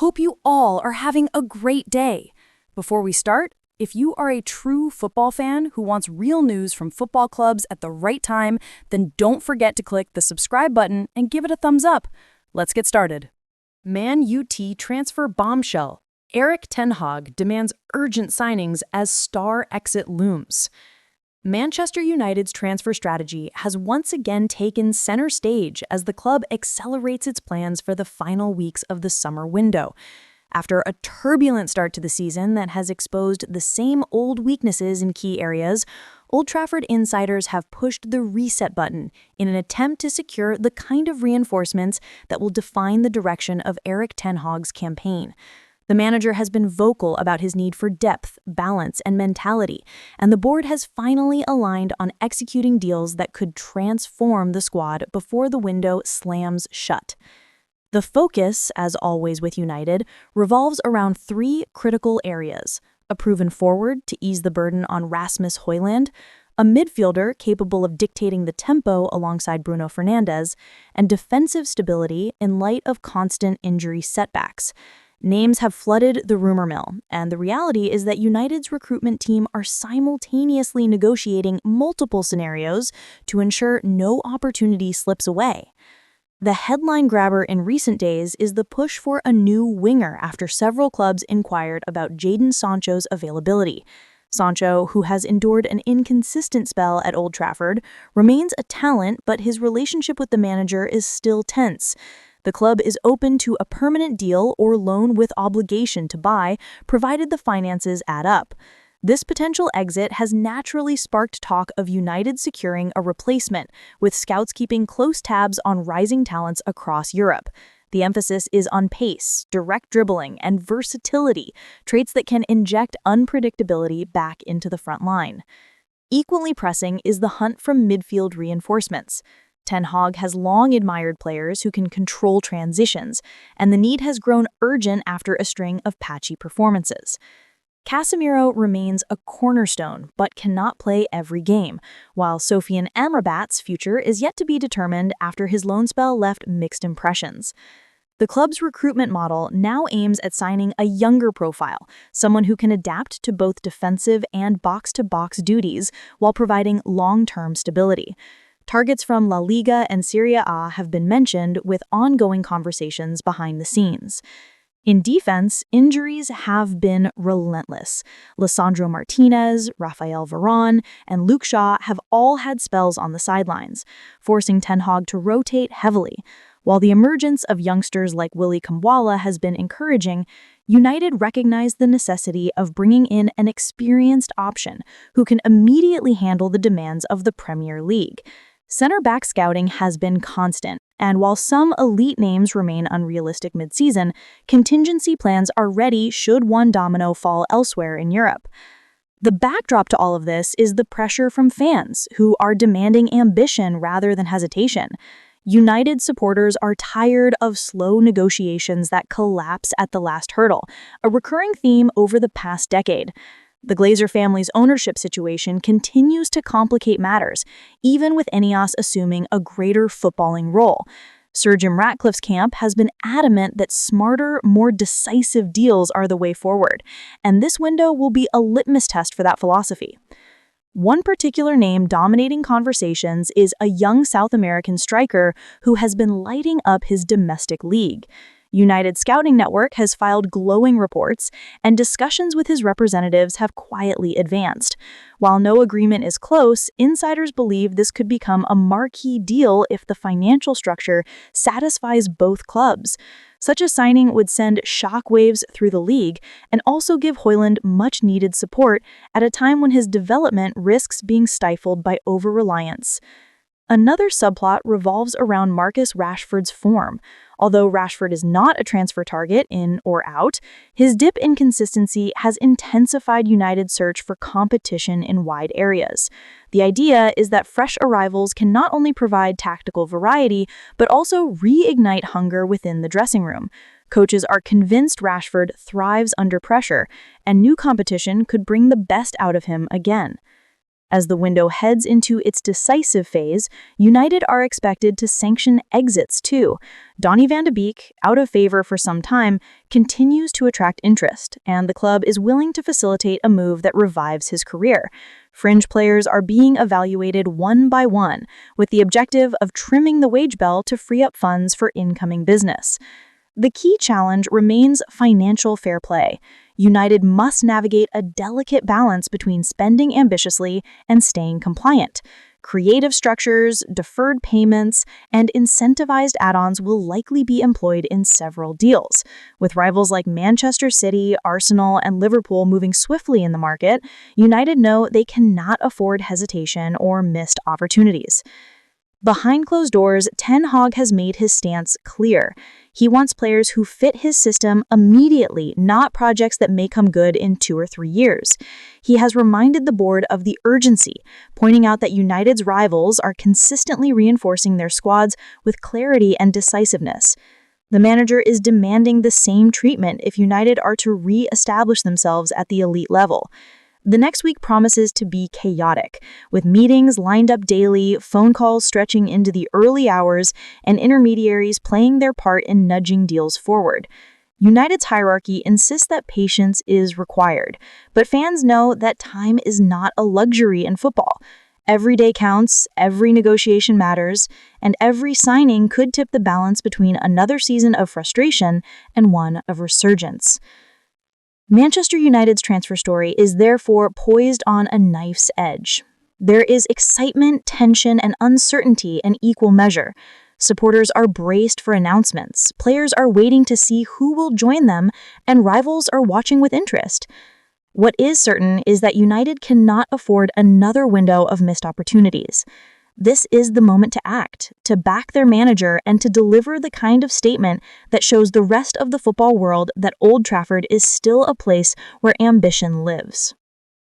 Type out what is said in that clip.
hope you all are having a great day. Before we start, if you are a true football fan who wants real news from football clubs at the right time, then don't forget to click the subscribe button and give it a thumbs up. Let's get started. Manutd transfer bombshell. Erik Ten Hag demands urgent signings as star exit looms. Manchester United's transfer strategy has once again taken center stage as the club accelerates its plans for the final weeks of the summer window. After a turbulent start to the season that has exposed the same old weaknesses in key areas, Old Trafford insiders have pushed the reset button in an attempt to secure the kind of reinforcements that will define the direction of Erik Ten Hag's campaign. The manager has been vocal about his need for depth, balance, and mentality, and the board has finally aligned on executing deals that could transform the squad before the window slams shut. The focus, as always with United, revolves around three critical areas: a proven forward to ease the burden on Rasmus Højlund, a midfielder capable of dictating the tempo alongside Bruno Fernandes, and defensive stability in light of constant injury setbacks. Names have flooded the rumor mill, and the reality is that United's recruitment team are simultaneously negotiating multiple scenarios to ensure no opportunity slips away. The headline grabber in recent days is the push for a new winger after several clubs inquired about Jadon Sancho's availability. Sancho, who has endured an inconsistent spell at Old Trafford, remains a talent, but his relationship with the manager is still tense. The club is open to a permanent deal or loan with obligation to buy, provided the finances add up. This potential exit has naturally sparked talk of United securing a replacement, with scouts keeping close tabs on rising talents across Europe. The emphasis is on pace, direct dribbling, and versatility, traits that can inject unpredictability back into the front line. Equally pressing is the hunt for midfield reinforcements. Ten Hag has long admired players who can control transitions, and the need has grown urgent after a string of patchy performances. Casemiro remains a cornerstone, but cannot play every game, while Sofian Amrabat's future is yet to be determined after his loan spell left mixed impressions. The club's recruitment model now aims at signing a younger profile, someone who can adapt to both defensive and box-to-box duties while providing long-term stability. Targets from La Liga and Serie A have been mentioned, with ongoing conversations behind the scenes. In defense, injuries have been relentless. Lisandro Martinez, Rafael Varane, and Luke Shaw have all had spells on the sidelines, forcing Ten Hag to rotate heavily. While the emergence of youngsters like Willy Kambwala has been encouraging, United recognized the necessity of bringing in an experienced option who can immediately handle the demands of the Premier League. Center-back scouting has been constant, and while some elite names remain unrealistic mid-season, contingency plans are ready should one domino fall elsewhere in Europe. The backdrop to all of this is the pressure from fans, who are demanding ambition rather than hesitation. United supporters are tired of slow negotiations that collapse at the last hurdle, a recurring theme over the past decade. The Glazer family's ownership situation continues to complicate matters, even with Ineos assuming a greater footballing role. Sir Jim Ratcliffe's camp has been adamant that smarter, more decisive deals are the way forward, and this window will be a litmus test for that philosophy. One particular name dominating conversations is a young South American striker who has been lighting up his domestic league. United Scouting Network has filed glowing reports, and discussions with his representatives have quietly advanced. While no agreement is close, insiders believe this could become a marquee deal if the financial structure satisfies both clubs. Such a signing would send shockwaves through the league and also give Højlund much-needed support at a time when his development risks being stifled by over-reliance. Another subplot revolves around Marcus Rashford's form. Although Rashford is not a transfer target in or out, his dip in consistency has intensified United's search for competition in wide areas. The idea is that fresh arrivals can not only provide tactical variety, but also reignite hunger within the dressing room. Coaches are convinced Rashford thrives under pressure, and new competition could bring the best out of him again. As the window heads into its decisive phase, United are expected to sanction exits too. Donny van de Beek, out of favor for some time, continues to attract interest, and the club is willing to facilitate a move that revives his career. Fringe players are being evaluated one by one, with the objective of trimming the wage bill to free up funds for incoming business. The key challenge remains financial fair play. United must navigate a delicate balance between spending ambitiously and staying compliant. Creative structures, deferred payments, and incentivized add-ons will likely be employed in several deals. With rivals like Manchester City, Arsenal, and Liverpool moving swiftly in the market, United know they cannot afford hesitation or missed opportunities. Behind closed doors, Ten Hag has made his stance clear. He wants players who fit his system immediately, not projects that may come good in 2 or 3 years. He has reminded the board of the urgency, pointing out that United's rivals are consistently reinforcing their squads with clarity and decisiveness. The manager is demanding the same treatment if United are to re-establish themselves at the elite level. The next week promises to be chaotic, with meetings lined up daily, phone calls stretching into the early hours, and intermediaries playing their part in nudging deals forward. United's hierarchy insists that patience is required, but fans know that time is not a luxury in football. Every day counts, every negotiation matters, and every signing could tip the balance between another season of frustration and one of resurgence. Manchester United's transfer story is therefore poised on a knife's edge. There is excitement, tension, and uncertainty in equal measure. Supporters are braced for announcements, players are waiting to see who will join them, and rivals are watching with interest. What is certain is that United cannot afford another window of missed opportunities. This is the moment to act, to back their manager, and to deliver the kind of statement that shows the rest of the football world that Old Trafford is still a place where ambition lives.